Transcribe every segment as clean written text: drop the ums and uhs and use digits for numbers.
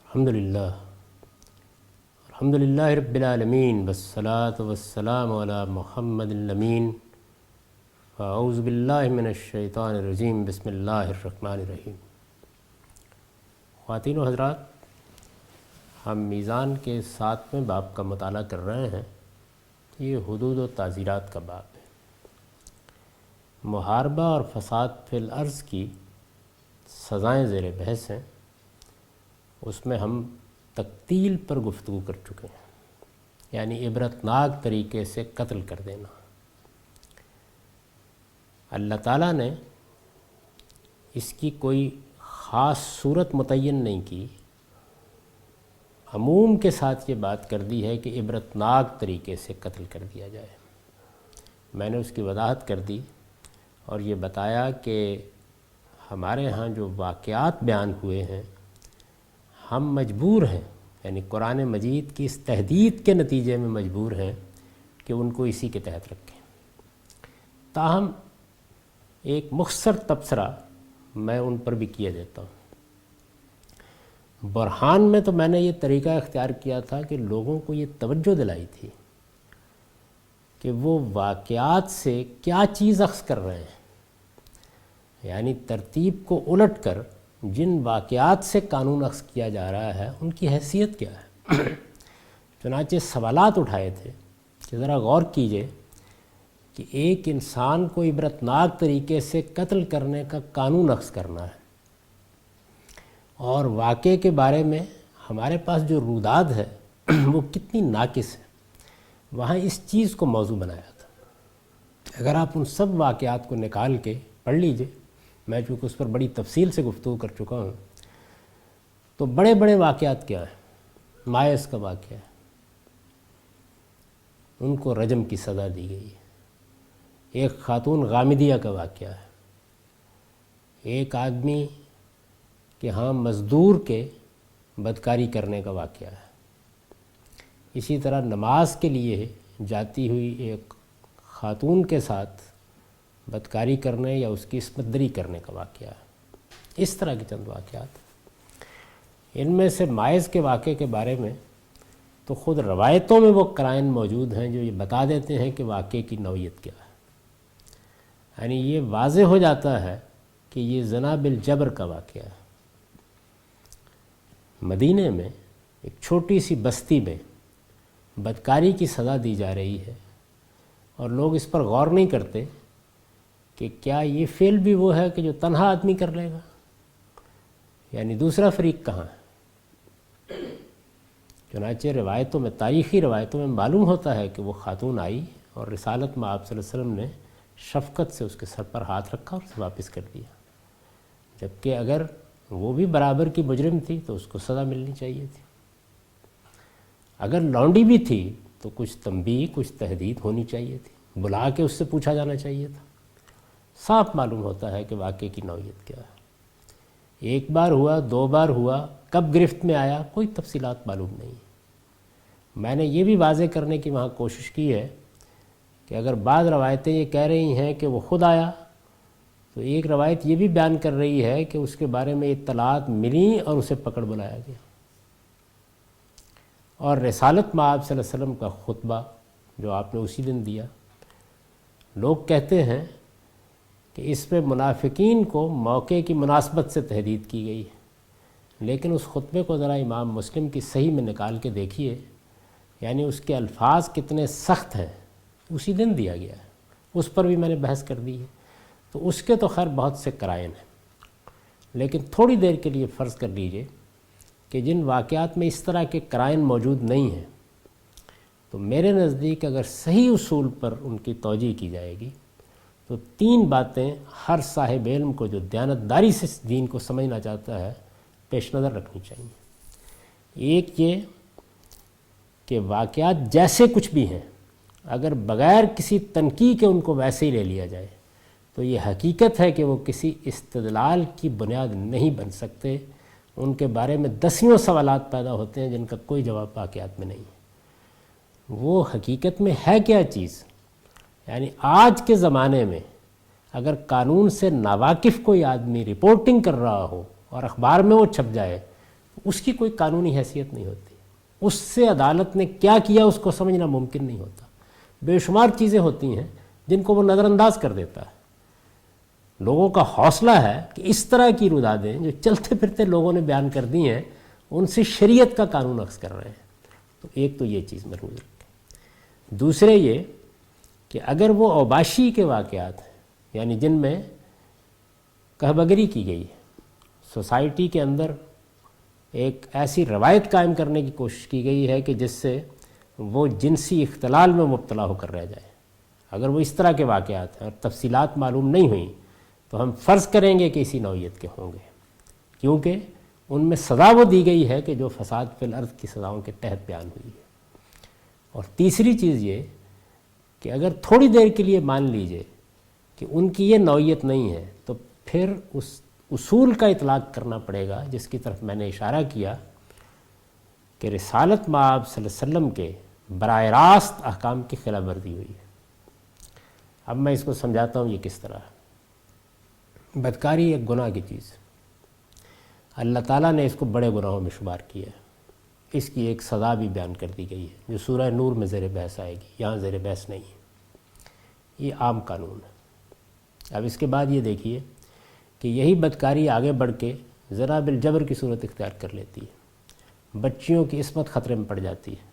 الحمدللہ رب العالمین والصلاة والسلام علی محمد الامین اعوذ باللہ من الشیطان الرجیم بسم اللہ الرحمن الرحیم۔ خواتین و حضرات، ہم میزان کے 7ویں باب کا مطالعہ کر رہے ہیں۔ یہ حدود و تعزیرات کا باب ہے۔ محاربہ اور فساد فی الارض کی سزائیں زیر بحث ہیں۔ اس میں ہم تقتیل پر گفتگو کر چکے ہیں، یعنی عبرتناک طریقے سے قتل کر دینا۔ اللہ تعالیٰ نے اس کی کوئی خاص صورت متعین نہیں کی، عموم کے ساتھ یہ بات کر دی ہے کہ عبرتناک طریقے سے قتل کر دیا جائے۔ میں نے اس کی وضاحت کر دی اور یہ بتایا کہ ہمارے ہاں جو واقعات بیان ہوئے ہیں، ہم مجبور ہیں، یعنی قرآن مجید کی اس تحدید کے نتیجے میں مجبور ہیں کہ ان کو اسی کے تحت رکھیں۔ تاہم ایک مختصر تبصرہ میں ان پر بھی کیے دیتا ہوں۔ برہان میں تو میں نے یہ طریقہ اختیار کیا تھا کہ لوگوں کو یہ توجہ دلائی تھی کہ وہ واقعات سے کیا چیز اخذ کر رہے ہیں، یعنی ترتیب کو الٹ کر جن واقعات سے قانون اخذ کیا جا رہا ہے ان کی حیثیت کیا ہے۔ چنانچہ سوالات اٹھائے تھے کہ ذرا غور کیجئے کہ ایک انسان کو عبرتناک طریقے سے قتل کرنے کا قانون اخذ کرنا ہے، اور واقعے کے بارے میں ہمارے پاس جو روداد ہے وہ کتنی ناقص ہے۔ وہاں اس چیز کو موضوع بنایا تھا۔ اگر آپ ان سب واقعات کو نکال کے پڑھ لیجئے، میں چونکہ اس پر بڑی تفصیل سے گفتگو کر چکا ہوں، تو بڑے بڑے واقعات کیا ہیں۔ ماعز کا واقعہ ہے، ان کو رجم کی سزا دی گئی ہے۔ ایک خاتون غامدیہ کا واقعہ ہے۔ ایک آدمی کہ ہاں مزدور کے بدکاری کرنے کا واقعہ ہے۔ اسی طرح نماز کے لیے جاتی ہوئی ایک خاتون کے ساتھ بدکاری کرنے یا اس کی عصمت دری کرنے کا واقعہ ہے۔ اس طرح کے چند واقعات۔ ان میں سے ماعز کے واقعے کے بارے میں تو خود روایتوں میں وہ قرائن موجود ہیں جو یہ بتا دیتے ہیں کہ واقعے کی نوعیت کیا ہے۔ یعنی یہ واضح ہو جاتا ہے کہ یہ زنا بالجبر کا واقعہ ہے۔ مدینے میں ایک چھوٹی سی بستی میں بدکاری کی سزا دی جا رہی ہے، اور لوگ اس پر غور نہیں کرتے کہ کیا یہ فعل بھی وہ ہے کہ جو تنہا آدمی کر لے گا، یعنی دوسرا فریق کہاں ہے۔ چنانچہ روایتوں میں، تاریخی روایتوں میں معلوم ہوتا ہے کہ وہ خاتون آئی اور رسالت میں آپ صلی اللہ علیہ وسلم نے شفقت سے اس کے سر پر ہاتھ رکھا اور اسے واپس کر دیا، جبکہ اگر وہ بھی برابر کی مجرم تھی تو اس کو سزا ملنی چاہیے تھی۔ اگر لونڈی بھی تھی تو کچھ تنبیہ، کچھ تہدید ہونی چاہیے تھی، بلا کے اس سے پوچھا جانا چاہیے تھا۔ صاف معلوم ہوتا ہے کہ واقعے کی نوعیت کیا ہے۔ ایک بار ہوا، 2 بار ہوا، کب گرفت میں آیا، کوئی تفصیلات معلوم نہیں۔ میں نے یہ بھی واضح کرنے کی وہاں کوشش کی ہے کہ اگر بعض روایتیں یہ کہہ رہی ہیں کہ وہ خود آیا، تو ایک روایت یہ بھی بیان کر رہی ہے کہ اس کے بارے میں اطلاعات ملیں اور اسے پکڑ بلایا گیا۔ اور رسالت مآب صلی اللہ علیہ وسلم کا خطبہ جو آپ نے اسی دن دیا، لوگ کہتے ہیں کہ اس میں منافقین کو موقع کی مناسبت سے تحدید کی گئی ہے، لیکن اس خطبے کو ذرا امام مسلم کی صحیح میں نکال کے دیکھیے، یعنی اس کے الفاظ کتنے سخت ہیں۔ اسی دن دیا گیا ہے، اس پر بھی میں نے بحث کر دی ہے۔ تو اس کے تو خیر بہت سے قرائن ہیں، لیکن تھوڑی دیر کے لیے فرض کر لیجئے کہ جن واقعات میں اس طرح کے قرائن موجود نہیں ہیں، تو میرے نزدیک اگر صحیح اصول پر ان کی توجیہ کی جائے گی تو 3 باتیں ہر صاحب علم کو جو دیانتداری سے دین کو سمجھنا چاہتا ہے پیش نظر رکھنی چاہیے۔ ایک یہ کہ واقعات جیسے کچھ بھی ہیں، اگر بغیر کسی تنقیح کے ان کو ویسے ہی لے لیا جائے تو یہ حقیقت ہے کہ وہ کسی استدلال کی بنیاد نہیں بن سکتے۔ ان کے بارے میں دسیوں سوالات پیدا ہوتے ہیں جن کا کوئی جواب واقعات میں نہیں ہے۔ وہ حقیقت میں ہے کیا چیز؟ یعنی آج کے زمانے میں اگر قانون سے ناواقف کوئی آدمی رپورٹنگ کر رہا ہو اور اخبار میں وہ چھپ جائے اس کی کوئی قانونی حیثیت نہیں ہوتی، اس سے عدالت نے کیا کیا اس کو سمجھنا ممکن نہیں ہوتا۔ بے شمار چیزیں ہوتی ہیں جن کو وہ نظر انداز کر دیتا ہے۔ لوگوں کا حوصلہ ہے کہ اس طرح کی رودادیں جو چلتے پھرتے لوگوں نے بیان کر دی ہیں ان سے شریعت کا قانون اخذ کر رہے ہیں۔ تو ایک تو یہ چیز ملحوظ رکھیں۔ دوسرے یہ کہ اگر وہ اوباشی کے واقعات ہیں، یعنی جن میں کہبگری کی گئی ہے، سوسائٹی کے اندر ایک ایسی روایت قائم کرنے کی کوشش کی گئی ہے کہ جس سے وہ جنسی اختلال میں مبتلا ہو کر رہ جائے، اگر وہ اس طرح کے واقعات ہیں اور تفصیلات معلوم نہیں ہوئیں تو ہم فرض کریں گے کہ اسی نوعیت کے ہوں گے، کیونکہ ان میں سزا وہ دی گئی ہے کہ جو فساد فی الارض کی سزاؤں کے تحت بیان ہوئی ہے۔ اور تیسری چیز یہ کہ اگر تھوڑی دیر کے لیے مان لیجئے کہ ان کی یہ نوعیت نہیں ہے تو پھر اس اصول کا اطلاق کرنا پڑے گا جس کی طرف میں نے اشارہ کیا کہ رسالت مآب صلی اللہ علیہ وسلم کے براہ راست احکام کی خلاف ورزی ہوئی ہے۔ اب میں اس کو سمجھاتا ہوں یہ کس طرح ہے۔ بدکاری ایک گناہ کی چیز، اللہ تعالیٰ نے اس کو بڑے گناہوں میں شمار کیا ہے، اس کی ایک سزا بھی بیان کر دی گئی ہے جو سورہ نور میں زیر بحث آئے گی، یہاں زیر بحث نہیں ہے، یہ عام قانون ہے۔ اب اس کے بعد یہ دیکھیے کہ یہی بدکاری آگے بڑھ کے زنا بالجبر کی صورت اختیار کر لیتی ہے، بچیوں کی عصمت خطرے میں پڑ جاتی ہے،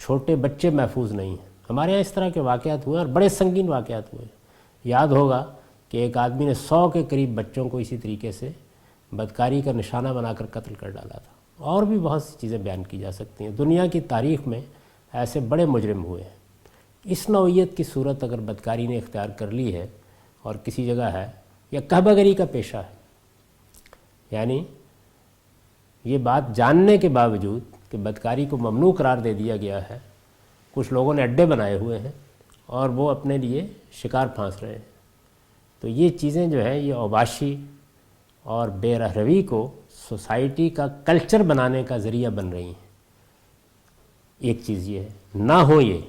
چھوٹے بچے محفوظ نہیں ہیں۔ ہمارے یہاں اس طرح کے واقعات ہوئے اور بڑے سنگین واقعات ہوئے۔ یاد ہوگا کہ ایک آدمی نے 100 کے قریب بچوں کو اسی طریقے سے بدکاری کا نشانہ بنا کر قتل کر ڈالا تھا، اور بھی بہت سی چیزیں بیان کی جا سکتی ہیں۔ دنیا کی تاریخ میں ایسے بڑے مجرم ہوئے ہیں۔ اس نوعیت کی صورت اگر بدکاری نے اختیار کر لی ہے اور کسی جگہ ہے، یا کہبگری کا پیشہ ہے، یعنی یہ بات جاننے کے باوجود کہ بدکاری کو ممنوع قرار دے دیا گیا ہے، کچھ لوگوں نے اڈے بنائے ہوئے ہیں اور وہ اپنے لیے شکار پھانس رہے ہیں، تو یہ چیزیں جو ہیں یہ اوباشی اور بے رہروی کو سوسائٹی کا کلچر بنانے کا ذریعہ بن رہی ہیں۔ ایک چیز یہ ہے، نہ ہو یہ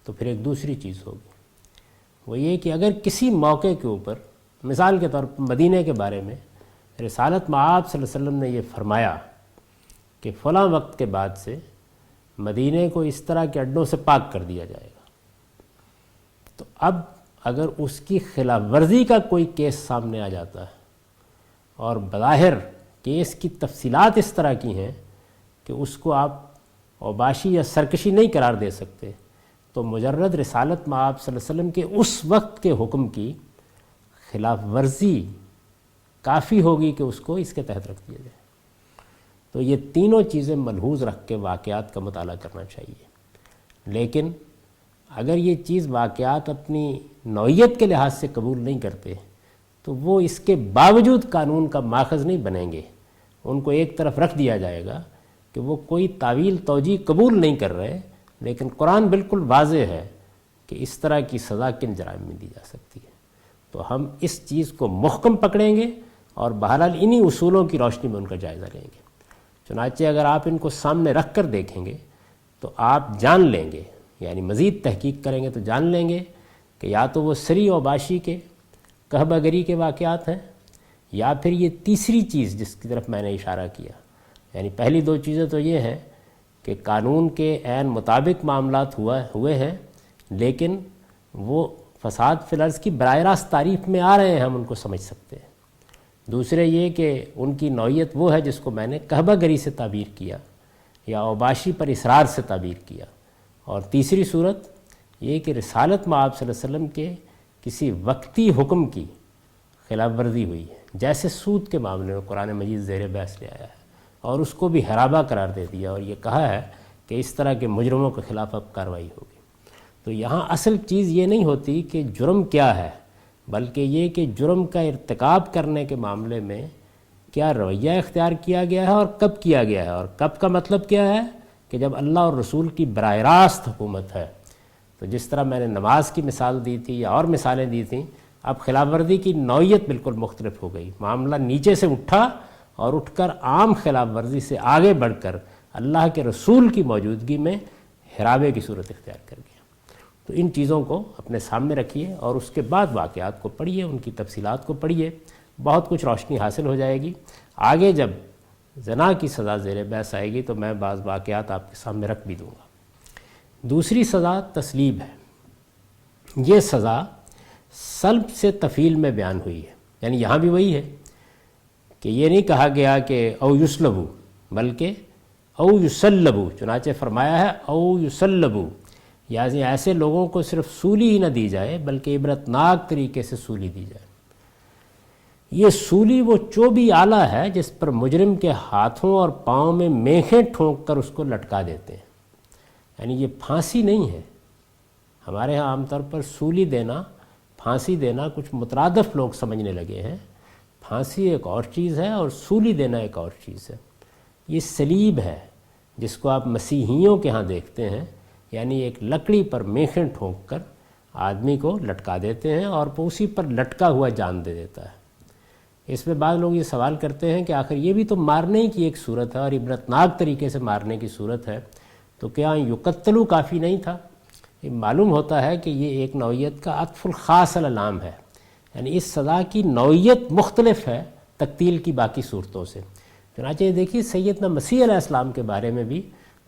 تو پھر ایک دوسری چیز ہوگی، وہ یہ کہ اگر کسی موقع کے اوپر، مثال کے طور پر مدینہ کے بارے میں رسالت مآب صلی اللہ علیہ وسلم نے یہ فرمایا کہ فلاں وقت کے بعد سے مدینہ کو اس طرح کے اڈوں سے پاک کر دیا جائے گا، تو اب اگر اس کی خلاف ورزی کا کوئی کیس سامنے آ جاتا ہے اور بظاہر کیس کی تفصیلات اس طرح کی ہیں کہ اس کو آپ اوباشی یا سرکشی نہیں قرار دے سکتے، تو مجرد رسالت مآب صلی اللہ علیہ وسلم کے اس وقت کے حکم کی خلاف ورزی کافی ہوگی کہ اس کو اس کے تحت رکھ دیا جائے۔ تو یہ تینوں چیزیں ملحوظ رکھ کے واقعات کا مطالعہ کرنا چاہیے، لیکن اگر یہ چیز واقعات اپنی نوعیت کے لحاظ سے قبول نہیں کرتے تو وہ اس کے باوجود قانون کا ماخذ نہیں بنیں گے، ان کو ایک طرف رکھ دیا جائے گا کہ وہ کوئی تعویل توجیہ قبول نہیں کر رہے، لیکن قرآن بالکل واضح ہے کہ اس طرح کی سزا کن جرائم میں دی جا سکتی ہے۔ تو ہم اس چیز کو محکم پکڑیں گے اور بہرحال انہی اصولوں کی روشنی میں ان کا جائزہ لیں گے۔ چنانچہ اگر آپ ان کو سامنے رکھ کر دیکھیں گے تو آپ جان لیں گے، یعنی مزید تحقیق کریں گے تو جان لیں گے کہ یا تو وہ سری اوباشی کے کہبگری کے واقعات ہیں، یا پھر یہ تیسری چیز جس کی طرف میں نے اشارہ کیا، یعنی پہلی دو چیزیں تو یہ ہیں کہ قانون کے عین مطابق معاملات ہوئے ہیں، لیکن وہ فساد فی الارض کی براہ راست تعریف میں آ رہے ہیں، ہم ان کو سمجھ سکتے ہیں۔ دوسرے یہ کہ ان کی نوعیت وہ ہے جس کو میں نے کہبگری سے تعبیر کیا یا اوباشی پر اصرار سے تعبیر کیا۔ اور تیسری صورت یہ کہ رسالت مآب صلی اللہ علیہ وسلم کے کسی وقتی حکم کی خلاف ورزی ہوئی ہے، جیسے سود کے معاملے میں قرآن مجید زیر بحث لے آیا ہے اور اس کو بھی حرابہ قرار دے دیا اور یہ کہا ہے کہ اس طرح کے مجرموں کے خلاف اب کارروائی ہوگی۔ تو یہاں اصل چیز یہ نہیں ہوتی کہ جرم کیا ہے، بلکہ یہ کہ جرم کا ارتکاب کرنے کے معاملے میں کیا رویہ اختیار کیا گیا ہے اور کب کیا گیا ہے، اور کب کا مطلب کیا ہے کہ جب اللہ اور رسول کی براہ راست حکومت ہے۔ تو جس طرح میں نے نماز کی مثال دی تھی یا اور مثالیں دی تھیں، اب خلاف ورزی کی نوعیت بالکل مختلف ہو گئی، معاملہ نیچے سے اٹھا اور اٹھ کر عام خلاف ورزی سے آگے بڑھ کر اللہ کے رسول کی موجودگی میں حرابے کی صورت اختیار کر گیا۔ تو ان چیزوں کو اپنے سامنے رکھیے اور اس کے بعد واقعات کو پڑھیے، ان کی تفصیلات کو پڑھیے، بہت کچھ روشنی حاصل ہو جائے گی۔ آگے جب زنا کی سزا زیر بحث آئے گی تو میں بعض واقعات آپ کے سامنے رکھ بھی دوں گا۔ دوسری سزا تسلیب ہے۔ یہ سزا سلب سے تفیل میں بیان ہوئی ہے، یعنی یہاں بھی وہی ہے کہ یہ نہیں کہا گیا کہ او یسلبو، بلکہ او یسلبو، چنانچہ فرمایا ہے او یسلبو، یعنی ایسے لوگوں کو صرف سولی ہی نہ دی جائے بلکہ عبرتناک طریقے سے سولی دی جائے۔ یہ سولی وہ چوبی آلہ ہے جس پر مجرم کے ہاتھوں اور پاؤں میں میخیں ٹھونک کر اس کو لٹکا دیتے ہیں، یعنی یہ پھانسی نہیں ہے۔ ہمارے ہاں عام طور پر سولی دینا، پھانسی دینا کچھ مترادف لوگ سمجھنے لگے ہیں۔ پھانسی ایک اور چیز ہے اور سولی دینا ایک اور چیز ہے۔ یہ سلیب ہے جس کو آپ مسیحیوں کے ہاں دیکھتے ہیں، یعنی ایک لکڑی پر میخیں ٹھونک کر آدمی کو لٹکا دیتے ہیں اور اسی پر لٹکا ہوا جان دے دیتا ہے۔ اس میں بعض لوگ یہ سوال کرتے ہیں کہ آخر یہ بھی تو مارنے کی ایک صورت ہے اور عبرتناک طریقے سے مارنے کی صورت ہے، تو کیا یقتلو کافی نہیں تھا؟ یہ معلوم ہوتا ہے کہ یہ ایک نوعیت کا عطف الخاص علی العام ہے، یعنی اس سزا کی نوعیت مختلف ہے تقتیل کی باقی صورتوں سے۔ چنانچہ یہ دیکھیے سیدنا مسیح علیہ السلام کے بارے میں بھی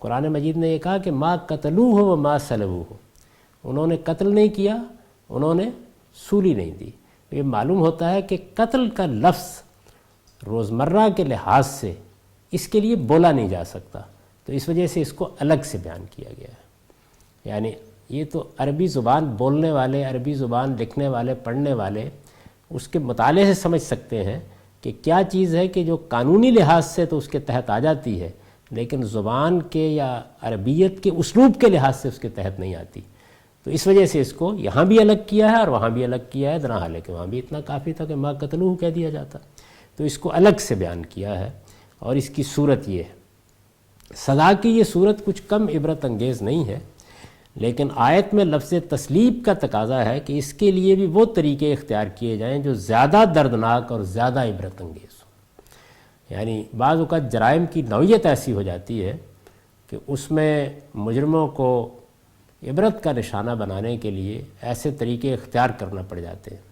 قرآن مجید نے یہ کہا کہ ما قتلوہ و ما صلبوہ، انہوں نے قتل نہیں کیا، انہوں نے سولی نہیں دی۔ یہ معلوم ہوتا ہے کہ قتل کا لفظ روزمرہ کے لحاظ سے اس کے لیے بولا نہیں جا سکتا، تو اس وجہ سے اس کو الگ سے بیان کیا گیا ہے۔ یعنی یہ تو عربی زبان بولنے والے، عربی زبان لکھنے والے، پڑھنے والے اس کے مطالعے سے سمجھ سکتے ہیں کہ کیا چیز ہے کہ جو قانونی لحاظ سے تو اس کے تحت آ جاتی ہے، لیکن زبان کے یا عربیت کے اسلوب کے لحاظ سے اس کے تحت نہیں آتی۔ تو اس وجہ سے اس کو یہاں بھی الگ کیا ہے اور وہاں بھی الگ کیا ہے، درا حالانکہ وہاں بھی اتنا کافی تھا کہ ما قتلوہ کہہ دیا جاتا، تو اس کو الگ سے بیان کیا ہے۔ اور اس کی صورت یہ ہے، سزا کی یہ صورت کچھ کم عبرت انگیز نہیں ہے، لیکن آیت میں لفظ تسلیب کا تقاضا ہے کہ اس کے لیے بھی وہ طریقے اختیار کیے جائیں جو زیادہ دردناک اور زیادہ عبرت انگیز ہوں۔ یعنی بعض اوقات جرائم کی نوعیت ایسی ہو جاتی ہے کہ اس میں مجرموں کو عبرت کا نشانہ بنانے کے لیے ایسے طریقے اختیار کرنا پڑ جاتے ہیں۔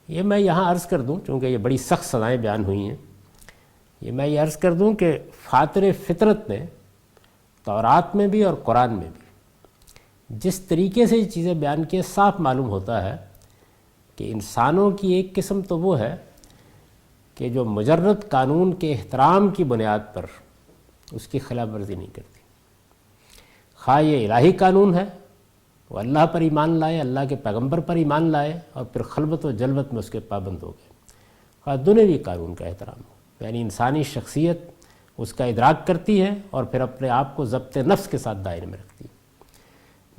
یہ میں یہاں عرض کر دوں، چونکہ یہ بڑی سخت سزائیں بیان ہوئی ہیں، یہ میں یہ عرض کر دوں کہ فاطر فطرت نے تورات میں بھی اور قرآن میں بھی جس طریقے سے یہ چیزیں بیان کی، صاف معلوم ہوتا ہے کہ انسانوں کی ایک قسم تو وہ ہے کہ جو مجرد قانون کے احترام کی بنیاد پر اس کی خلاف ورزی نہیں کرتی، خواہ یہ الہی قانون ہے، وہ اللہ پر ایمان لائے، اللہ کے پیغمبر پر ایمان لائے اور پھر خلوت و جلوت میں اس کے پابند ہو گئے، خواہ دنیوی قانون کا احترام ہو، یعنی انسانی شخصیت اس کا ادراک کرتی ہے اور پھر اپنے آپ کو ضبط نفس کے ساتھ دائرے میں رکھتی ہے۔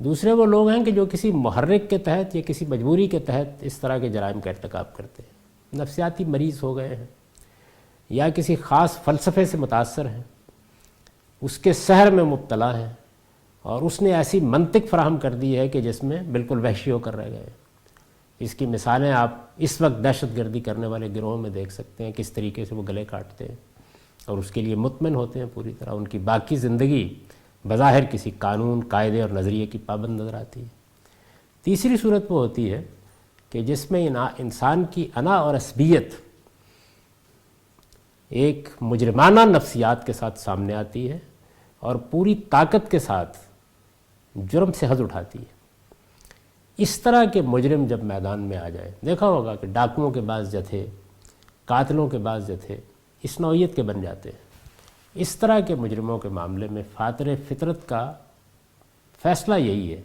دوسرے وہ لوگ ہیں کہ جو کسی محرک کے تحت یا کسی مجبوری کے تحت اس طرح کے جرائم کا ارتکاب کرتے ہیں، نفسیاتی مریض ہو گئے ہیں یا کسی خاص فلسفے سے متاثر ہیں، اس کے سحر میں مبتلا ہیں اور اس نے ایسی منطق فراہم کر دی ہے کہ جس میں بالکل وحشی ہو کر رہ گئے۔ اس کی مثالیں آپ اس وقت دہشت گردی کرنے والے گروہوں میں دیکھ سکتے ہیں، کس طریقے سے وہ گلے کاٹتے ہیں اور اس کے لیے مطمئن ہوتے ہیں پوری طرح، ان کی باقی زندگی بظاہر کسی قانون، قاعدے اور نظریے کی پابند نظر آتی ہے۔ تیسری صورت وہ ہوتی ہے کہ جس میں انسان کی انا اور عصبیت ایک مجرمانہ نفسیات کے ساتھ سامنے آتی ہے اور پوری طاقت کے ساتھ جرم سے حد اٹھاتی ہے۔ اس طرح کے مجرم جب میدان میں آ جائے، دیکھا ہوگا کہ ڈاکوؤں کے بعض جتھے، قاتلوں کے بعض جتھے اس نوعیت کے بن جاتے ہیں۔ اس طرح کے مجرموں کے معاملے میں فاطر فطرت کا فیصلہ یہی ہے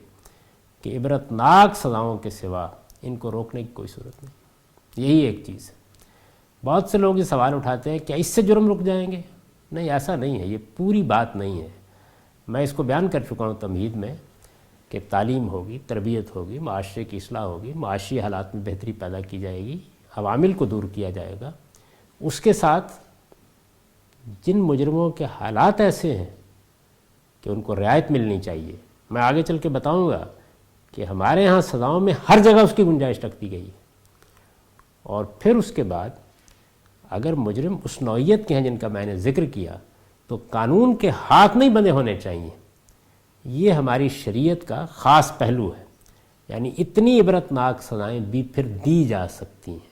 کہ عبرتناک سزاؤں کے سوا ان کو روکنے کی کوئی صورت نہیں، یہی ایک چیز ہے۔ بہت سے لوگ یہ سوال اٹھاتے ہیں کیا اس سے جرم رک جائیں گے؟ نہیں، ایسا نہیں ہے، یہ پوری بات نہیں ہے۔ میں اس کو بیان کر چکا ہوں تمہید میں کہ تعلیم ہوگی، تربیت ہوگی، معاشرے کی اصلاح ہوگی، معاشی حالات میں بہتری پیدا کی جائے گی، عوامل کو دور کیا جائے گا، اس کے ساتھ جن مجرموں کے حالات ایسے ہیں کہ ان کو رعایت ملنی چاہیے، میں آگے چل کے بتاؤں گا کہ ہمارے ہاں سزاؤں میں ہر جگہ اس کی گنجائش رکھ دی گئی ہے، اور پھر اس کے بعد اگر مجرم اس نوعیت کے ہیں جن کا میں نے ذکر کیا تو قانون کے ہاتھ نہیں بندھے ہونے چاہیے۔ یہ ہماری شریعت کا خاص پہلو ہے، یعنی اتنی عبرتناک سزائیں بھی پھر دی جا سکتی ہیں۔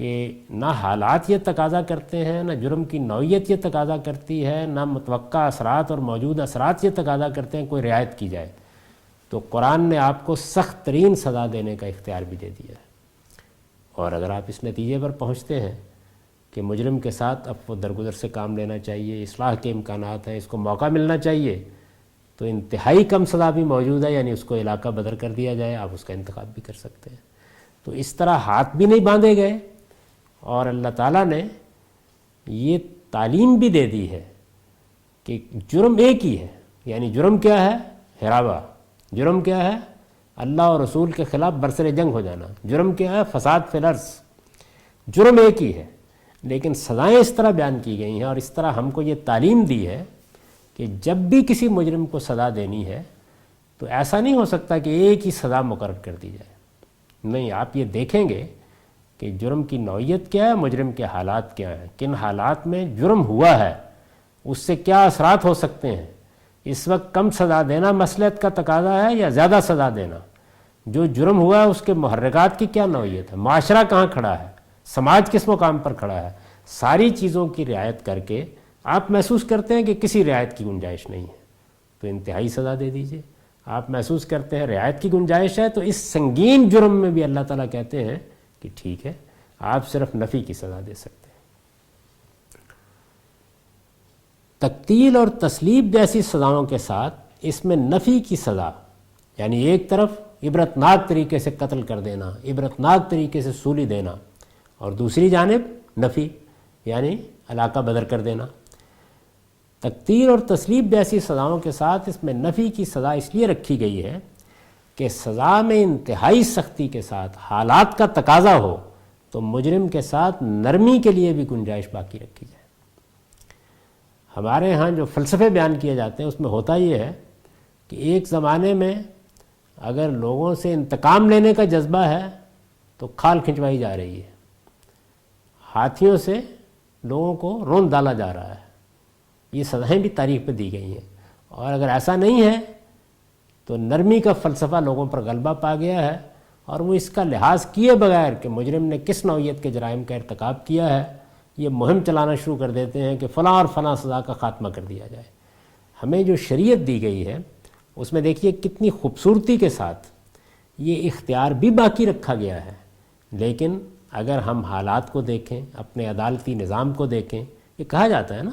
کہ نہ حالات یہ تقاضا کرتے ہیں، نہ جرم کی نوعیت یہ تقاضا کرتی ہے، نہ متوقع اثرات اور موجود اثرات یہ تقاضا کرتے ہیں کوئی رعایت کی جائے، تو قرآن نے آپ کو سخت ترین سزا دینے کا اختیار بھی دے دیا ہے۔ اور اگر آپ اس نتیجے پر پہنچتے ہیں کہ مجرم کے ساتھ عفو درگزر سے کام لینا چاہیے، اصلاح کے امکانات ہیں، اس کو موقع ملنا چاہیے، تو انتہائی کم سزا بھی موجود ہے، یعنی اس کو علاقہ بدر کر دیا جائے، آپ اس کا انتخاب بھی کر سکتے ہیں۔ تو اس طرح ہاتھ بھی نہیں باندھے گئے، اور اللہ تعالیٰ نے یہ تعلیم بھی دے دی ہے کہ جرم ایک ہی ہے، یعنی جرم کیا ہے؟ ہراوا۔ جرم کیا ہے؟ اللہ اور رسول کے خلاف برسر جنگ ہو جانا۔ جرم کیا ہے؟ فساد فی الارض۔ جرم ایک ہی ہے، لیکن سزائیں اس طرح بیان کی گئی ہیں، اور اس طرح ہم کو یہ تعلیم دی ہے کہ جب بھی کسی مجرم کو سزا دینی ہے تو ایسا نہیں ہو سکتا کہ ایک ہی سزا مقرر کر دی جائے، نہیں، آپ یہ دیکھیں گے کہ جرم کی نوعیت کیا ہے، مجرم کے حالات کیا ہیں، کن حالات میں جرم ہوا ہے، اس سے کیا اثرات ہو سکتے ہیں۔ اس وقت کم سزا دینا مصلحت کا تقاضا ہے یا زیادہ سزا دینا؟ جو جرم ہوا ہے اس کے محرکات کی کیا نوعیت ہے، معاشرہ کہاں کھڑا ہے، سماج کس مقام پر کھڑا ہے، ساری چیزوں کی رعایت کر کے آپ محسوس کرتے ہیں کہ کسی رعایت کی گنجائش نہیں ہے تو انتہائی سزا دے دیجئے۔ آپ محسوس کرتے ہیں رعایت کی گنجائش ہے تو اس سنگین جرم میں بھی اللہ تعالیٰ کہتے ہیں کہ ٹھیک ہے، آپ صرف نفی کی سزا دے سکتے ہیں۔ تقتیل اور تسلیب جیسی سزاؤں کے ساتھ اس میں نفی کی سزا، یعنی ایک طرف عبرتناک طریقے سے قتل کر دینا، عبرتناک طریقے سے سولی دینا، اور دوسری جانب نفی یعنی علاقہ بدر کر دینا۔ تقتیل اور تسلیب جیسی سزاؤں کے ساتھ اس میں نفی کی سزا اس لیے رکھی گئی ہے کہ سزا میں انتہائی سختی کے ساتھ حالات کا تقاضا ہو تو مجرم کے ساتھ نرمی کے لیے بھی گنجائش باقی رکھی جائے۔ ہمارے ہاں جو فلسفے بیان کیے جاتے ہیں اس میں ہوتا یہ ہے کہ ایک زمانے میں اگر لوگوں سے انتقام لینے کا جذبہ ہے تو کھال کھنچوائی جا رہی ہے، ہاتھیوں سے لوگوں کو روند ڈالا جا رہا ہے، یہ سزائیں بھی تاریخ پہ دی گئی ہیں۔ اور اگر ایسا نہیں ہے تو نرمی کا فلسفہ لوگوں پر غلبہ پا گیا ہے، اور وہ اس کا لحاظ کیے بغیر کہ مجرم نے کس نوعیت کے جرائم کا ارتکاب کیا ہے یہ مہم چلانا شروع کر دیتے ہیں کہ فلاں اور فلاں سزا کا خاتمہ کر دیا جائے۔ ہمیں جو شریعت دی گئی ہے اس میں دیکھیے کتنی خوبصورتی کے ساتھ یہ اختیار بھی باقی رکھا گیا ہے، لیکن اگر ہم حالات کو دیکھیں، اپنے عدالتی نظام کو دیکھیں، یہ کہا جاتا ہے نا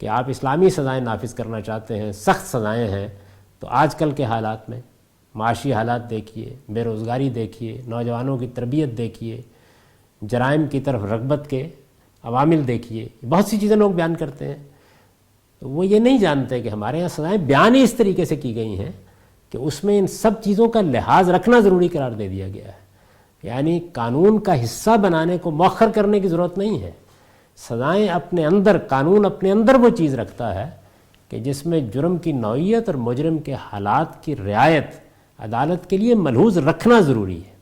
کہ آپ اسلامی سزائیں نافذ کرنا چاہتے ہیں، سخت سزائیں ہیں، تو آج کل کے حالات میں معاشی حالات دیکھیے، بے روزگاری دیکھیے، نوجوانوں کی تربیت دیکھیے، جرائم کی طرف رغبت کے عوامل دیکھیے، بہت سی چیزیں لوگ بیان کرتے ہیں، تو وہ یہ نہیں جانتے کہ ہمارے یہاں سزائیں بیان ہی اس طریقے سے کی گئی ہیں کہ اس میں ان سب چیزوں کا لحاظ رکھنا ضروری قرار دے دیا گیا ہے، یعنی قانون کا حصہ بنانے کو مؤخر کرنے کی ضرورت نہیں ہے۔ سزائیں اپنے اندر، قانون اپنے اندر وہ چیز رکھتا ہے کہ جس میں جرم کی نوعیت اور مجرم کے حالات کی رعایت عدالت کے لیے ملحوظ رکھنا ضروری ہے۔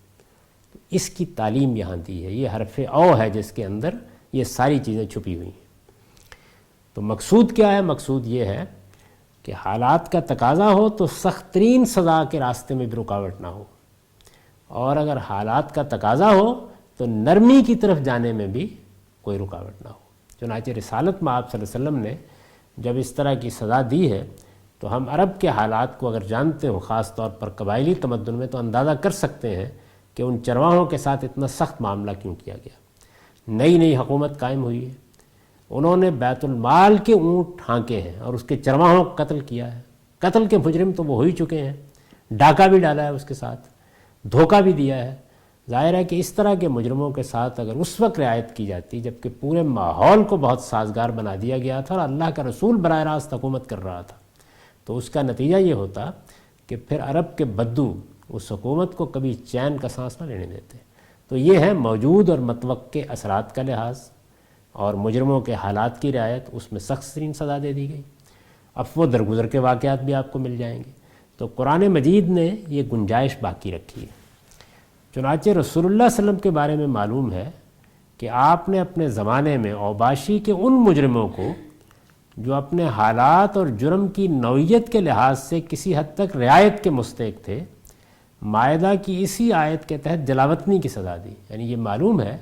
اس کی تعلیم یہاں دی ہے، یہ حرف او ہے جس کے اندر یہ ساری چیزیں چھپی ہوئی ہیں۔ تو مقصود کیا ہے؟ مقصود یہ ہے کہ حالات کا تقاضا ہو تو سخت ترین سزا کے راستے میں بھی رکاوٹ نہ ہو، اور اگر حالات کا تقاضا ہو تو نرمی کی طرف جانے میں بھی کوئی رکاوٹ نہ ہو۔ چنانچہ رسالت میں آپ صلی اللہ علیہ وسلم نے جب اس طرح کی سزا دی ہے تو ہم عرب کے حالات کو اگر جانتے ہوں، خاص طور پر قبائلی تمدن میں، تو اندازہ کر سکتے ہیں کہ ان چرواہوں کے ساتھ اتنا سخت معاملہ کیوں کیا گیا۔ نئی نئی حکومت قائم ہوئی ہے، انہوں نے بیت المال کے اونٹ ہانکے ہیں اور اس کے چرواہوں کو قتل کیا ہے۔ قتل کے مجرم تو وہ ہو ہی چکے ہیں، ڈاکہ بھی ڈالا ہے اس کے ساتھ، دھوکہ بھی دیا ہے۔ ظاہر ہے کہ اس طرح کے مجرموں کے ساتھ اگر اس وقت رعایت کی جاتی جبکہ پورے ماحول کو بہت سازگار بنا دیا گیا تھا اور اللہ کا رسول براہ راست حکومت کر رہا تھا، تو اس کا نتیجہ یہ ہوتا کہ پھر عرب کے بدو اس حکومت کو کبھی چین کا سانس نہ لینے دیتے۔ تو یہ ہے موجود اور متوقع اثرات کا لحاظ اور مجرموں کے حالات کی رعایت، اس میں سخت ترین سزا دے دی گئی۔ عفو درگزر کے واقعات بھی آپ کو مل جائیں گے۔ تو قرآن مجید نے یہ گنجائش باقی رکھی ہے۔ چنانچہ رسول اللہ صلی اللہ علیہ وسلم کے بارے میں معلوم ہے کہ آپ نے اپنے زمانے میں اوباشی کے ان مجرموں کو جو اپنے حالات اور جرم کی نوعیت کے لحاظ سے کسی حد تک رعایت کے مستحق تھے، مائدہ کی اسی آیت کے تحت جلاوطنی کی سزا دی۔ یعنی یہ معلوم ہے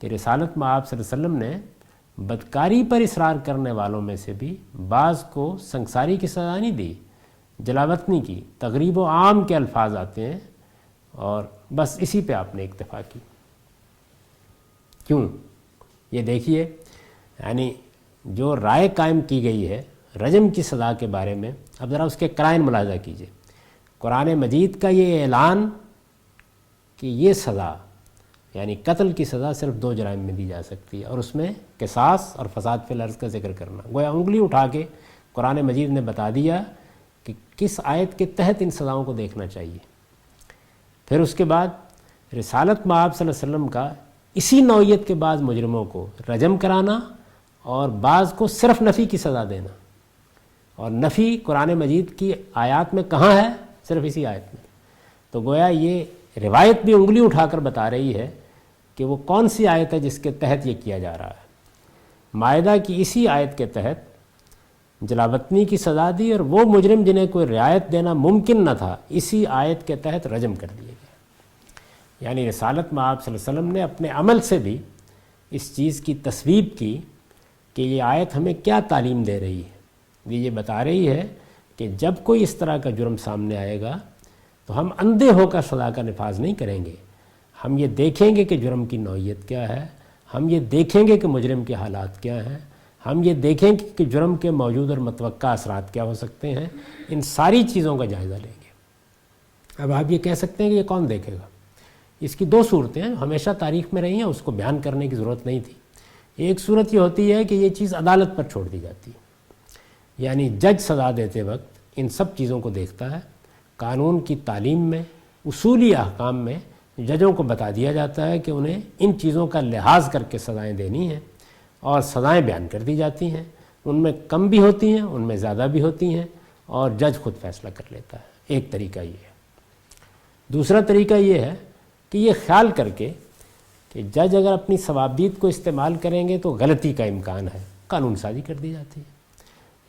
کہ رسالت میں آپ صلی اللہ علیہ وسلم نے بدکاری پر اصرار کرنے والوں میں سے بھی بعض کو سنگساری کی سزا نہیں دی، جلاوطنی کی، تغریب و عام کے الفاظ آتے ہیں، اور بس اسی پہ آپ نے اکتفا کی۔ کیوں؟ یہ دیکھیے، یعنی جو رائے قائم کی گئی ہے رجم کی سزا کے بارے میں، اب ذرا اس کے قرائن ملاحظہ کیجیے۔ قرآن مجید کا یہ اعلان کہ یہ سزا یعنی قتل کی سزا صرف 2 جرائم میں دی جا سکتی ہے، اور اس میں قصاص اور فساد فی الارض کا ذکر کرنا، گویا انگلی اٹھا کے قرآن مجید نے بتا دیا کہ کس آیت کے تحت ان سزاؤں کو دیکھنا چاہیے۔ پھر اس کے بعد رسالت میں آپ صلی اللہ علیہ وسلم کا اسی نوعیت کے بعض مجرموں کو رجم کرانا اور بعض کو صرف نفی کی سزا دینا، اور نفی قرآن مجید کی آیات میں کہاں ہے؟ صرف اسی آیت میں۔ تو گویا یہ روایت بھی انگلی اٹھا کر بتا رہی ہے کہ وہ کون سی آیت ہے جس کے تحت یہ کیا جا رہا ہے۔ مائدہ کی اسی آیت کے تحت جلاوطنی کی سزا دی، اور وہ مجرم جنہیں کوئی رعایت دینا ممکن نہ تھا اسی آیت کے تحت رجم کر دیے گئے۔ یعنی رسالت میں آپ صلی اللہ علیہ وسلم نے اپنے عمل سے بھی اس چیز کی تصویب کی کہ یہ آیت ہمیں کیا تعلیم دے رہی ہے۔ یہ بتا رہی ہے کہ جب کوئی اس طرح کا جرم سامنے آئے گا تو ہم اندھے ہو کر سزا کا نفاذ نہیں کریں گے، ہم یہ دیکھیں گے کہ جرم کی نوعیت کیا ہے، ہم یہ دیکھیں گے کہ مجرم کے حالات کیا ہیں، ہم یہ دیکھیں گے کہ جرم کے موجود اور متوقع اثرات کیا ہو سکتے ہیں، ان ساری چیزوں کا جائزہ لیں گے۔ اب آپ یہ کہہ سکتے ہیں کہ یہ کون دیکھے گا؟ اس کی 2 صورتیں ہیں، ہمیشہ تاریخ میں رہی ہیں، اس کو بیان کرنے کی ضرورت نہیں تھی۔ ایک صورت یہ ہوتی ہے کہ یہ چیز عدالت پر چھوڑ دی جاتی ہے، یعنی جج سزا دیتے وقت ان سب چیزوں کو دیکھتا ہے۔ قانون کی تعلیم میں، اصولی احکام میں ججوں کو بتا دیا جاتا ہے کہ انہیں ان چیزوں کا لحاظ کر کے سزائیں دینی ہیں، اور سزائیں بیان کر دی جاتی ہیں، ان میں کم بھی ہوتی ہیں، ان میں زیادہ بھی ہوتی ہیں، اور جج خود فیصلہ کر لیتا ہے۔ ایک طریقہ یہ ہے۔ دوسرا طریقہ یہ ہے کہ یہ خیال کر کے کہ جج اگر اپنی صوابدید کو استعمال کریں گے تو غلطی کا امکان ہے، قانون سازی کر دی جاتی ہے۔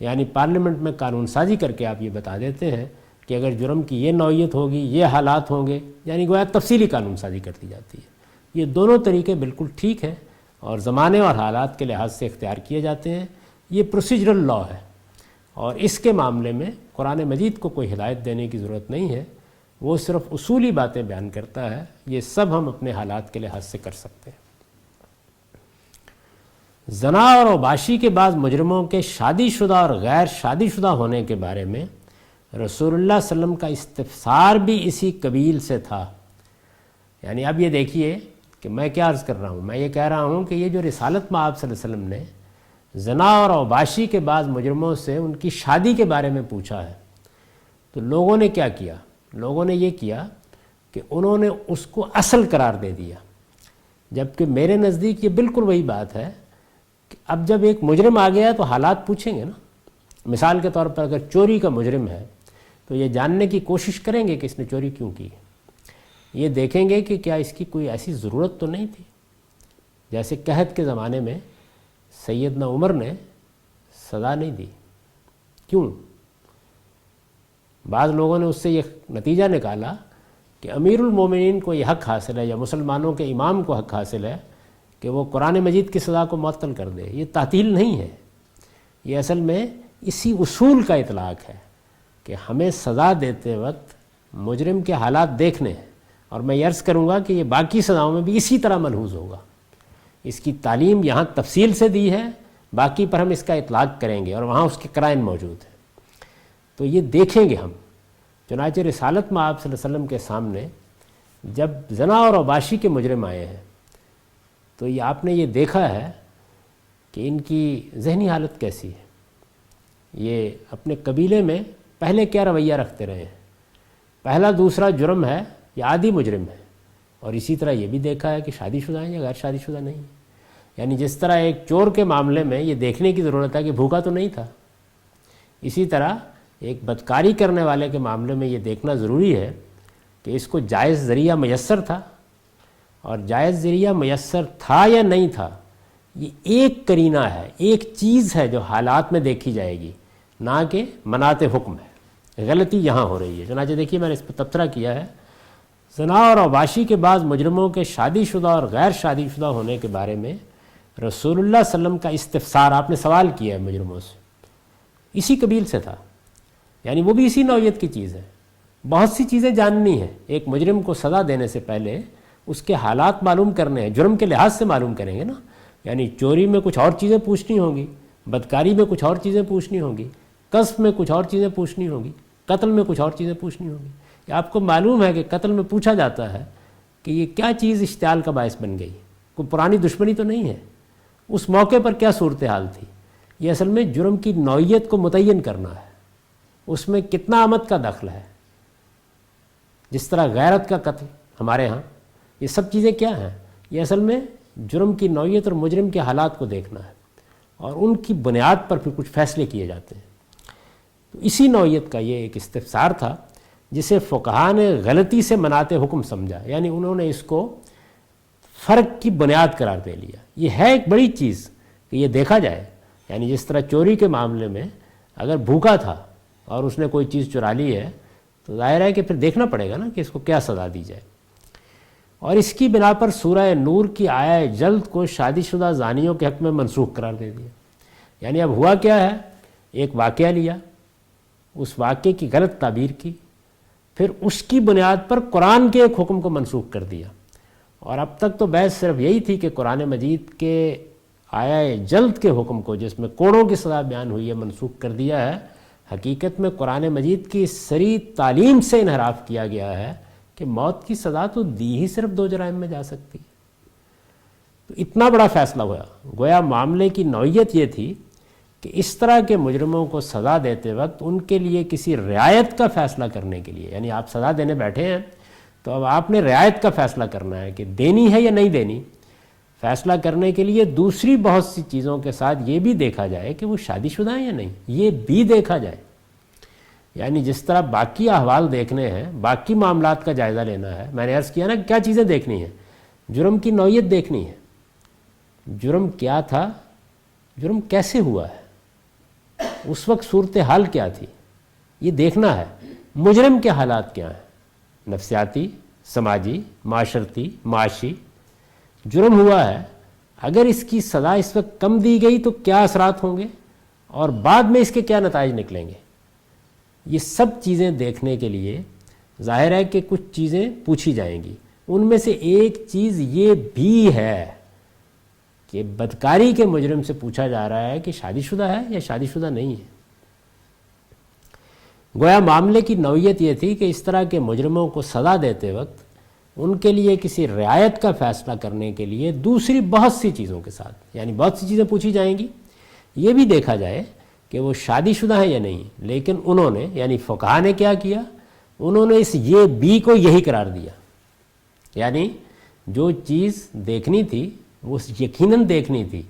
یعنی پارلیمنٹ میں قانون سازی کر کے آپ یہ بتا دیتے ہیں کہ اگر جرم کی یہ نوعیت ہوگی، یہ حالات ہوں گے، یعنی گویا تفصیلی قانون سازی کر دی جاتی ہے۔ یہ دونوں طریقے بالکل ٹھیک ہیں اور زمانے اور حالات کے لحاظ سے اختیار کیے جاتے ہیں۔ یہ پروسیجرل لا ہے، اور اس کے معاملے میں قرآن مجید کو کوئی ہدایت دینے کی ضرورت نہیں ہے، وہ صرف اصولی باتیں بیان کرتا ہے۔ یہ سب ہم اپنے حالات کے لحاظ سے کر سکتے ہیں۔ زنا اور اوباشی کے بعض مجرموں کے شادی شدہ اور غیر شادی شدہ ہونے کے بارے میں رسول اللہ صلی اللہ علیہ وسلم کا استفسار بھی اسی قبیل سے تھا۔ یعنی اب یہ دیکھیے کہ میں کیا عرض کر رہا ہوں، میں یہ کہہ رہا ہوں کہ یہ جو رسالت میں آپ صلی اللہ علیہ وسلم نے زنا اور اوباشی کے بعض مجرموں سے ان کی شادی کے بارے میں پوچھا ہے، تو لوگوں نے کیا کیا؟ لوگوں نے یہ کیا کہ انہوں نے اس کو اصل قرار دے دیا، جبکہ میرے نزدیک یہ بالکل وہی بات ہے کہ اب جب ایک مجرم آ گیا تو حالات پوچھیں گے نا۔ مثال کے طور پر اگر چوری کا مجرم ہے تو یہ جاننے کی کوشش کریں گے کہ اس نے چوری کیوں کی، یہ دیکھیں گے کہ کیا اس کی کوئی ایسی ضرورت تو نہیں تھی۔ جیسے قحط کے زمانے میں سیدنا عمر نے سزا نہیں دی، کیوں؟ بعض لوگوں نے اس سے یہ نتیجہ نکالا کہ امیر المومنین کو یہ حق حاصل ہے، یا مسلمانوں کے امام کو حق حاصل ہے کہ وہ قرآن مجید کی سزا کو معطل کر دے۔ یہ تعطیل نہیں ہے، یہ اصل میں اسی اصول کا اطلاق ہے کہ ہمیں سزا دیتے وقت مجرم کے حالات دیکھنے ہیں، اور میں یہ عرض کروں گا کہ یہ باقی سزاؤں میں بھی اسی طرح ملحوظ ہوگا۔ اس کی تعلیم یہاں تفصیل سے دی ہے، باقی پر ہم اس کا اطلاق کریں گے، اور وہاں اس کے قرائن موجود ہیں، تو یہ دیکھیں گے ہم۔ چنانچہ رسالت میں آپ صلی اللہ علیہ وسلم کے سامنے جب زنا اور اوباشی کے مجرم آئے ہیں تو یہ آپ نے یہ دیکھا ہے کہ ان کی ذہنی حالت کیسی ہے، یہ اپنے قبیلے میں پہلے کیا رویہ رکھتے رہے ہیں، پہلا دوسرا جرم ہے یا عادی مجرم ہے، اور اسی طرح یہ بھی دیکھا ہے کہ شادی شدہ ہیں یا غیر شادی شدہ نہیں ہیں۔ یعنی جس طرح ایک چور کے معاملے میں یہ دیکھنے کی ضرورت ہے کہ بھوکا تو نہیں تھا، اسی طرح ایک بدکاری کرنے والے کے معاملے میں یہ دیکھنا ضروری ہے کہ اس کو جائز ذریعہ میسر تھا، اور جائز ذریعہ میسر تھا یا نہیں تھا یہ ایک قرینہ ہے، ایک چیز ہے جو حالات میں دیکھی جائے گی، نہ کہ مناط حکم ہے۔ غلطی یہاں ہو رہی ہے۔ چنانچہ دیکھیے میں نے اس پہ تبصرہ کیا ہے زنا اور اواشی کے بعض مجرموں کے شادی شدہ اور غیر شادی شدہ ہونے کے بارے میں رسول اللہ صلی اللہ علیہ وسلم کا استفسار، آپ نے سوال کیا ہے مجرموں سے، اسی قبیل سے تھا، یعنی وہ بھی اسی نوعیت کی چیز ہے۔ بہت سی چیزیں جاننی ہیں، ایک مجرم کو سزا دینے سے پہلے اس کے حالات معلوم کرنے ہیں، جرم کے لحاظ سے معلوم کریں گے نا، یعنی چوری میں کچھ اور چیزیں پوچھنی ہوں گی، بدکاری میں کچھ اور چیزیں پوچھنی ہوں گی، قذف میں کچھ اور چیزیں پوچھنی ہوں گی، قتل میں کچھ اور چیزیں پوچھنی ہوں گی۔ آپ کو معلوم ہے کہ قتل میں پوچھا جاتا ہے کہ یہ کیا چیز اشتعال کا باعث بن گئی، کوئی پرانی دشمنی تو نہیں ہے، اس موقع پر کیا صورتحال تھی۔ یہ اصل میں جرم کی نوعیت کو متعین کرنا ہے، اس میں کتنا آمد کا دخل ہے، جس طرح غیرت کا قتل ہمارے ہاں، یہ سب چیزیں کیا ہیں، یہ اصل میں جرم کی نوعیت اور مجرم کے حالات کو دیکھنا ہے، اور ان کی بنیاد پر پھر کچھ فیصلے کیے جاتے ہیں۔ تو اسی نوعیت کا یہ ایک استفسار تھا جسے فقہا نے غلطی سے مناتے حکم سمجھا، یعنی انہوں نے اس کو فرق کی بنیاد قرار دے لیا۔ یہ ہے ایک بڑی چیز کہ یہ دیکھا جائے، یعنی جس طرح چوری کے معاملے میں اگر بھوکا تھا اور اس نے کوئی چیز چرا لی ہے تو ظاہر ہے کہ پھر دیکھنا پڑے گا نا کہ اس کو کیا سزا دی جائے۔ اور اس کی بنا پر سورہ نور کی آیہ جلد کو شادی شدہ زانیوں کے حق میں منسوخ قرار دے دیا۔ یعنی اب ہوا کیا ہے، ایک واقعہ لیا، اس واقعے کی غلط تعبیر کی، پھر اس کی بنیاد پر قرآن کے ایک حکم کو منسوخ کر دیا۔ اور اب تک تو بحث صرف یہی تھی کہ قرآن مجید کے آیہ جلد کے حکم کو، جس میں کوڑوں کی سزا بیان ہوئی ہے، منسوخ کر دیا ہے۔ حقیقت میں قرآن مجید کی صریح تعلیم سے انحراف کیا گیا ہے کہ موت کی سزا تو دی ہی صرف 2 جرائم میں جا سکتی۔ تو اتنا بڑا فیصلہ ہوا، گویا معاملے کی نوعیت یہ تھی کہ اس طرح کے مجرموں کو سزا دیتے وقت ان کے لیے کسی رعایت کا فیصلہ کرنے کے لیے، یعنی آپ سزا دینے بیٹھے ہیں تو اب آپ نے رعایت کا فیصلہ کرنا ہے کہ دینی ہے یا نہیں دینی۔ فیصلہ کرنے کے لیے دوسری بہت سی چیزوں کے ساتھ یہ بھی دیکھا جائے کہ وہ شادی شدہ ہیں یا نہیں، یہ بھی دیکھا جائے۔ یعنی جس طرح باقی احوال دیکھنے ہیں، باقی معاملات کا جائزہ لینا ہے، میں نے عرض کیا نا کہ کیا چیزیں دیکھنی ہیں، جرم کی نوعیت دیکھنی ہے، جرم کیا تھا، جرم کیسے ہوا ہے، اس وقت صورتحال کیا تھی، یہ دیکھنا ہے۔ مجرم کے حالات کیا ہیں، نفسیاتی، سماجی، معاشرتی، معاشی۔ جرم ہوا ہے، اگر اس کی سزا اس وقت کم دی گئی تو کیا اثرات ہوں گے، اور بعد میں اس کے کیا نتائج نکلیں گے۔ یہ سب چیزیں دیکھنے کے لیے ظاہر ہے کہ کچھ چیزیں پوچھی جائیں گی۔ ان میں سے ایک چیز یہ بھی ہے کہ بدکاری کے مجرم سے پوچھا جا رہا ہے کہ شادی شدہ ہے یا شادی شدہ نہیں ہے۔ گویا معاملے کی نوعیت یہ تھی کہ اس طرح کے مجرموں کو سزا دیتے وقت ان کے لیے کسی رعایت کا فیصلہ کرنے کے لیے دوسری بہت سی چیزوں کے ساتھ، یعنی بہت سی چیزیں پوچھی جائیں گی، یہ بھی دیکھا جائے کہ وہ شادی شدہ ہیں یا نہیں۔ لیکن انہوں نے، یعنی فقہا نے کیا کیا، انہوں نے اس یہ بھی کو یہی قرار دیا، یعنی جو چیز دیکھنی تھی وہ یقیناً دیکھنی تھی،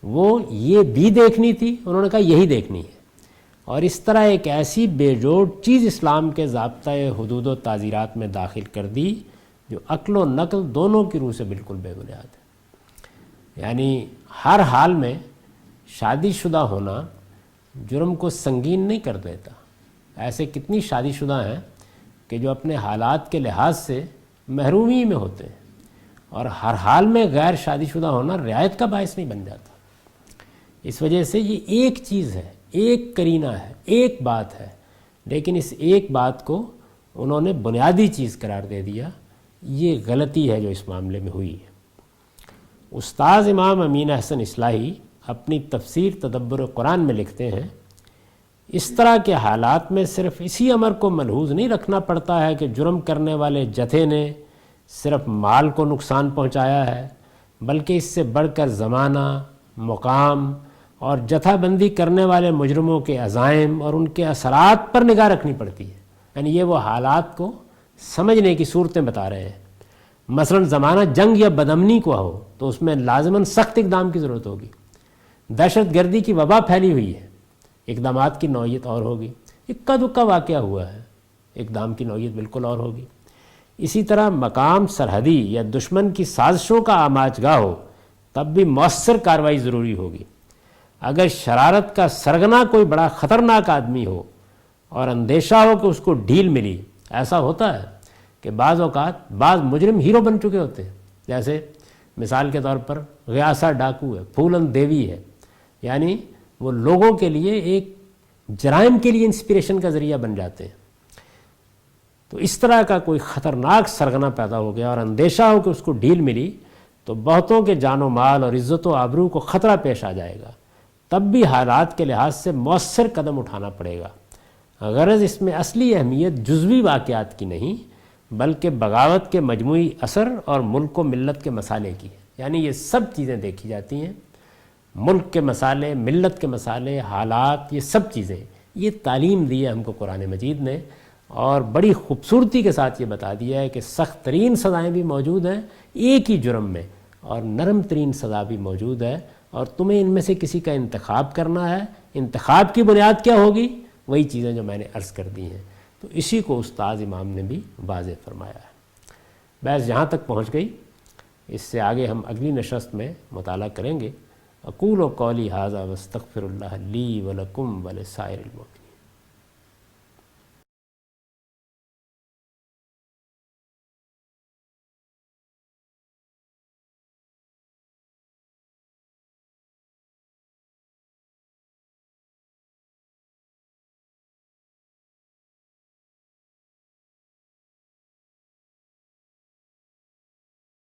وہ یہ بھی دیکھنی تھی، انہوں نے کہا یہی دیکھنی ہے۔ اور اس طرح ایک ایسی بے جوڑ چیز اسلام کے ضابطۂ حدود و تعزیرات میں داخل کر دی جو عقل و نقل دونوں کی روح سے بالکل بے بنیاد ہے۔ یعنی ہر حال میں شادی شدہ ہونا جرم کو سنگین نہیں کر دیتا۔ ایسے کتنی شادی شدہ ہیں کہ جو اپنے حالات کے لحاظ سے محرومی میں ہوتے ہیں، اور ہر حال میں غیر شادی شدہ ہونا رعایت کا باعث نہیں بن جاتا۔ اس وجہ سے یہ ایک چیز ہے، ایک قرینہ ہے، ایک بات ہے، لیکن اس ایک بات کو انہوں نے بنیادی چیز قرار دے دیا۔ یہ غلطی ہے جو اس معاملے میں ہوئی ہے۔ استاذ امام امین احسن اصلاحی اپنی تفسیر تدبر قرآن میں لکھتے ہیں، اس طرح کے حالات میں صرف اسی امر کو ملحوظ نہیں رکھنا پڑتا ہے کہ جرم کرنے والے جتھے نے صرف مال کو نقصان پہنچایا ہے، بلکہ اس سے بڑھ کر زمانہ، مقام اور جتھا بندی کرنے والے مجرموں کے عزائم اور ان کے اثرات پر نگاہ رکھنی پڑتی ہے۔ یعنی یہ وہ حالات کو سمجھنے کی صورتیں بتا رہے ہیں۔ مثلا زمانہ جنگ یا بدامنی کو ہو تو اس میں لازماً سخت اقدام کی ضرورت ہوگی۔ دہشت گردی کی وبا پھیلی ہوئی ہے، اقدامات کی نوعیت اور ہوگی۔ اکا دکا واقعہ ہوا ہے، اقدام کی نوعیت بالکل اور ہوگی۔ اسی طرح مقام سرحدی یا دشمن کی سازشوں کا آماج گاہ ہو تب بھی مؤثر کارروائی ضروری ہوگی۔ اگر شرارت کا سرغنہ کوئی بڑا خطرناک آدمی ہو اور اندیشہ ہو کہ اس کو ڈھیل ملی، ایسا ہوتا ہے کہ بعض اوقات بعض مجرم ہیرو بن چکے ہوتے ہیں. جیسے مثال کے طور پر غیاسہ ڈاکو ہے، پھولن دیوی ہے، یعنی وہ لوگوں کے لیے ایک جرائم کے لیے انسپریشن کا ذریعہ بن جاتے ہیں. تو اس طرح کا کوئی خطرناک سرغنہ پیدا ہو گیا اور اندیشہ ہو کہ اس کو ڈھیل ملی تو بہتوں کے جان و مال اور عزت و آبرو کو خطرہ پیش آ جائے گا. تب بھی حالات کے لحاظ سے مؤثر قدم اٹھانا پڑے گا. غرض اس میں اصلی اہمیت جزوی واقعات کی نہیں بلکہ بغاوت کے مجموعی اثر اور ملک و ملت کے مسالے کی ہے. یعنی یہ سب چیزیں دیکھی جاتی ہیں، ملک کے مسالے، ملت کے مسالے، حالات، یہ سب چیزیں. یہ تعلیم دی ہے ہم کو قرآن مجید نے، اور بڑی خوبصورتی کے ساتھ یہ بتا دیا ہے کہ سخت ترین سزائیں بھی موجود ہیں ایک ہی جرم میں، اور نرم ترین سزا بھی موجود ہے، اور تمہیں ان میں سے کسی کا انتخاب کرنا ہے. انتخاب کی بنیاد کیا ہوگی؟ وہی چیزیں جو میں نے عرض کر دی ہیں. تو اسی کو استاذ امام نے بھی واضح فرمایا ہے. بحث یہاں تک پہنچ گئی. اس سے آگے ہم اگلی نشست میں مطالعہ کریں گے. اقول قولی ھذا واستغفر اللہ لی ولکم ولسائر المؤمنین.